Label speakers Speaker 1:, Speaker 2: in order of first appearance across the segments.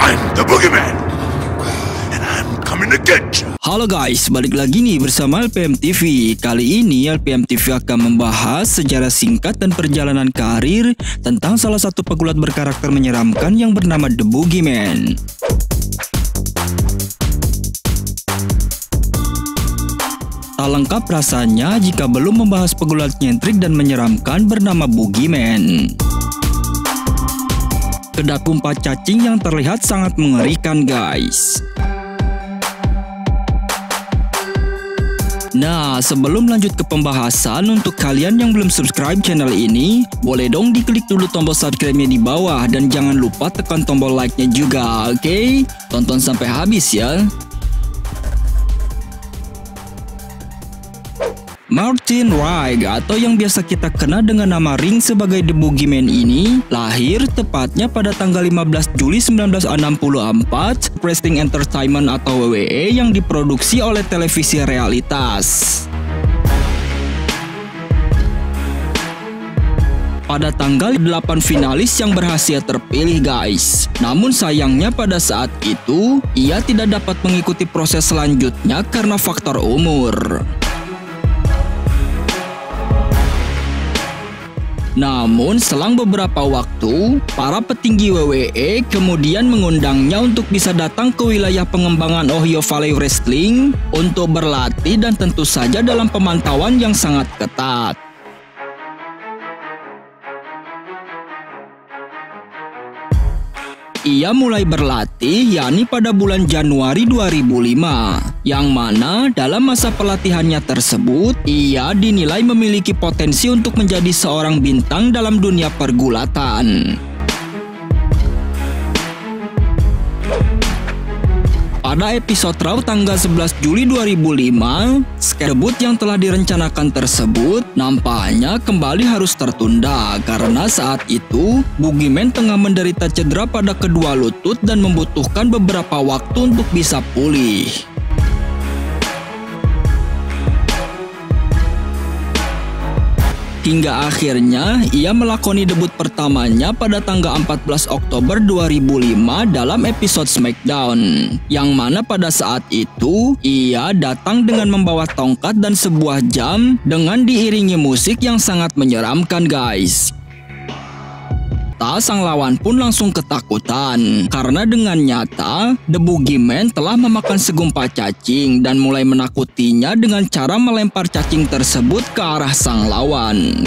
Speaker 1: I'm the Boogeyman, and I'm coming to get you.
Speaker 2: Halo guys, balik lagi nih bersama LPM TV. Kali ini LPM TV akan membahas sejarah singkat dan perjalanan karir tentang salah satu pegulat berkarakter menyeramkan yang bernama The Boogeyman. Tak lengkap rasanya jika belum membahas pegulat nyentrik dan menyeramkan bernama Boogeyman. Kedaku 4 cacing yang terlihat sangat mengerikan guys. Nah, sebelum lanjut ke pembahasan, untuk kalian yang belum subscribe channel ini, boleh dong diklik dulu tombol subscribe-nya di bawah dan jangan lupa tekan tombol like-nya juga, oke? Tonton sampai habis ya. Martin Rigg atau yang biasa kita kenal dengan nama ring sebagai The Boogeyman ini lahir tepatnya pada tanggal 15 Juli 1964 Wrestling Entertainment atau WWE yang diproduksi oleh televisi realitas. Pada tanggal 8 finalis yang berhasil terpilih guys. Namun sayangnya pada saat itu ia tidak dapat mengikuti proses selanjutnya karena faktor umur. Namun selang beberapa waktu, para petinggi WWE kemudian mengundangnya untuk bisa datang ke wilayah pengembangan Ohio Valley Wrestling untuk berlatih dan tentu saja dalam pemantauan yang sangat ketat. Ia mulai berlatih yakni pada bulan Januari 2005, yang mana dalam masa pelatihannya tersebut, ia dinilai memiliki potensi untuk menjadi seorang bintang dalam dunia pergulatan. Pada episode Raw tanggal 11 Juli 2005, debut yang telah direncanakan tersebut nampaknya kembali harus tertunda karena saat itu Boogeyman tengah menderita cedera pada kedua lutut dan membutuhkan beberapa waktu untuk bisa pulih. Hingga akhirnya ia melakoni debut pertamanya pada tanggal 14 Oktober 2005 dalam episode SmackDown, yang mana pada saat itu ia datang dengan membawa tongkat dan sebuah jam dengan diiringi musik yang sangat menyeramkan guys. Sang lawan pun langsung ketakutan karena dengan nyata The Boogeyman telah memakan segumpal cacing dan mulai menakutinya dengan cara melempar cacing tersebut ke arah sang lawan.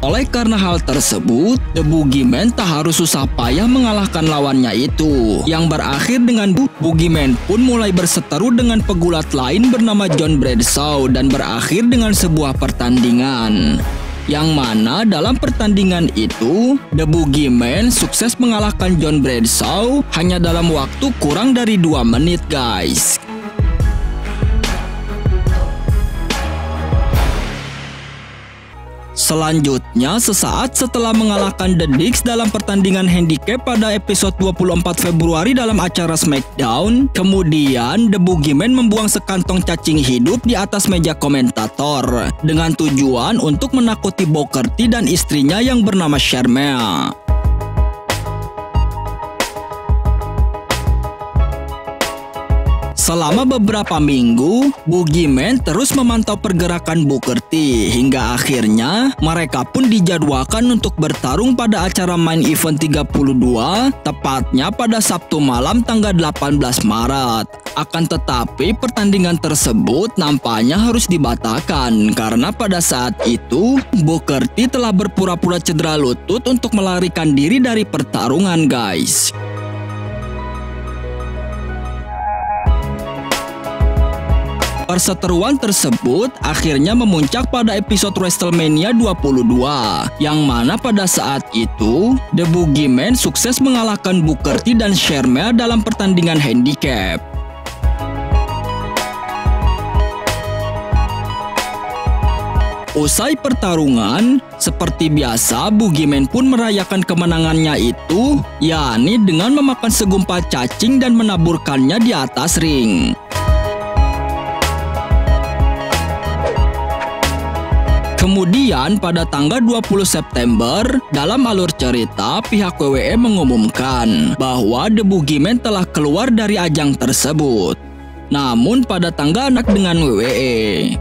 Speaker 2: Oleh karena hal tersebut, The Boogeyman tak harus susah payah mengalahkan lawannya itu, yang berakhir dengan Boogeyman pun mulai berseteru dengan pegulat lain bernama John Bradshaw dan berakhir dengan sebuah pertandingan. Yang mana dalam pertandingan itu, The Boogeyman sukses mengalahkan John Bradshaw hanya dalam waktu kurang dari 2 menit guys. Selanjutnya, sesaat setelah mengalahkan The Dicks dalam pertandingan handicap pada episode 24 Februari dalam acara SmackDown, kemudian The Boogeyman membuang sekantong cacing hidup di atas meja komentator dengan tujuan untuk menakuti Booker T dan istrinya yang bernama Sharmell. Selama beberapa minggu, Boogeyman terus memantau pergerakan Booker T hingga akhirnya mereka pun dijadwalkan untuk bertarung pada acara Main Event 32 tepatnya pada Sabtu malam tanggal 18 Maret. Akan tetapi pertandingan tersebut nampaknya harus dibatalkan karena pada saat itu Booker T telah berpura-pura cedera lutut untuk melarikan diri dari pertarungan guys. Perseteruan tersebut akhirnya memuncak pada episode WrestleMania 22, yang mana pada saat itu The Boogeyman sukses mengalahkan Booker T dan Sharmell dalam pertandingan handicap. Usai pertarungan, seperti biasa Boogeyman pun merayakan kemenangannya itu, yakni dengan memakan segumpal cacing dan menaburkannya di atas ring. Kemudian pada tanggal 20 September, dalam alur cerita pihak WWE mengumumkan bahwa The Boogeyman telah keluar dari ajang tersebut. Namun pada tanggal anak dengan WWE.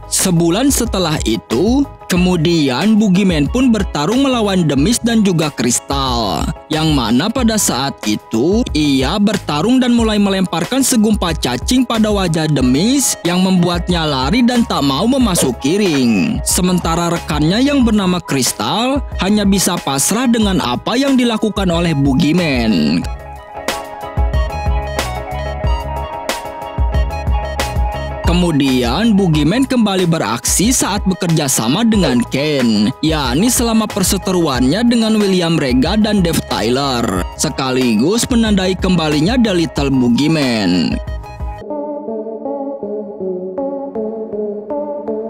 Speaker 2: Sebulan setelah itu, kemudian Boogeyman pun bertarung melawan The Miz dan juga Crystal, yang mana pada saat itu ia bertarung dan mulai melemparkan segumpal cacing pada wajah The Miz yang membuatnya lari dan tak mau memasuki ring. Sementara rekannya yang bernama Crystal hanya bisa pasrah dengan apa yang dilakukan oleh Boogeyman. Kemudian Boogeyman kembali beraksi saat bekerja sama dengan Kane, yakni selama perseteruannya dengan William Regal dan Dave Tyler, sekaligus menandai kembalinya The Little Boogeyman.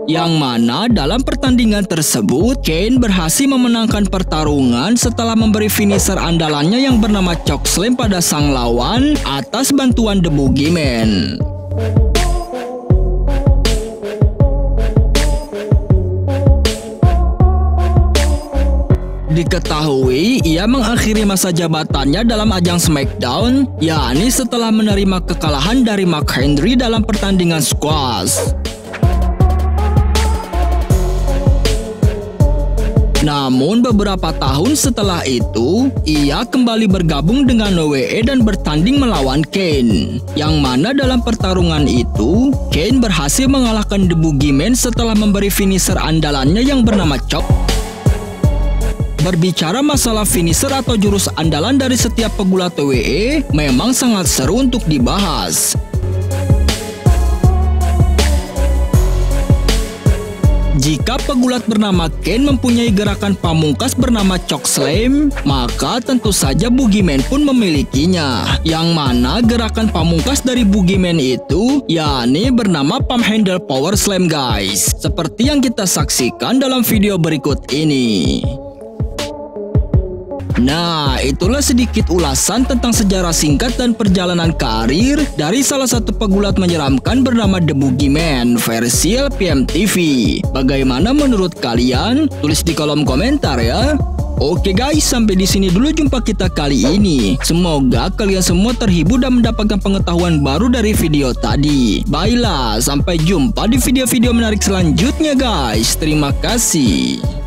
Speaker 2: Yang mana dalam pertandingan tersebut, Kane berhasil memenangkan pertarungan setelah memberi finisher andalannya yang bernama Chokeslam pada sang lawan atas bantuan The Boogeyman. Diketahui ia mengakhiri masa jabatannya dalam ajang SmackDown, yakni setelah menerima kekalahan dari Mark Henry dalam pertandingan squash. Namun beberapa tahun setelah itu, ia kembali bergabung dengan WWE dan bertanding melawan Kane, yang mana dalam pertarungan itu, Kane berhasil mengalahkan The Boogeyman setelah memberi finisher andalannya yang bernama Chop. Berbicara masalah finisher atau jurus andalan dari setiap pegulat WWE memang sangat seru untuk dibahas. Jika pegulat bernama Kane mempunyai gerakan pamungkas bernama Chokeslam, maka tentu saja Boogeyman pun memilikinya. Yang mana gerakan pamungkas dari Boogeyman itu yakni bernama Pump Handle Power Slam guys. Seperti yang kita saksikan dalam video berikut ini. Nah, itulah sedikit ulasan tentang sejarah singkat dan perjalanan karir dari salah satu pegulat menyeramkan bernama The Boogeyman versi LPM TV. Bagaimana menurut kalian? Tulis di kolom komentar ya. Oke guys, sampai di sini dulu jumpa kita kali ini. Semoga kalian semua terhibur dan mendapatkan pengetahuan baru dari video tadi. Baiklah, sampai jumpa di video-video menarik selanjutnya guys. Terima kasih.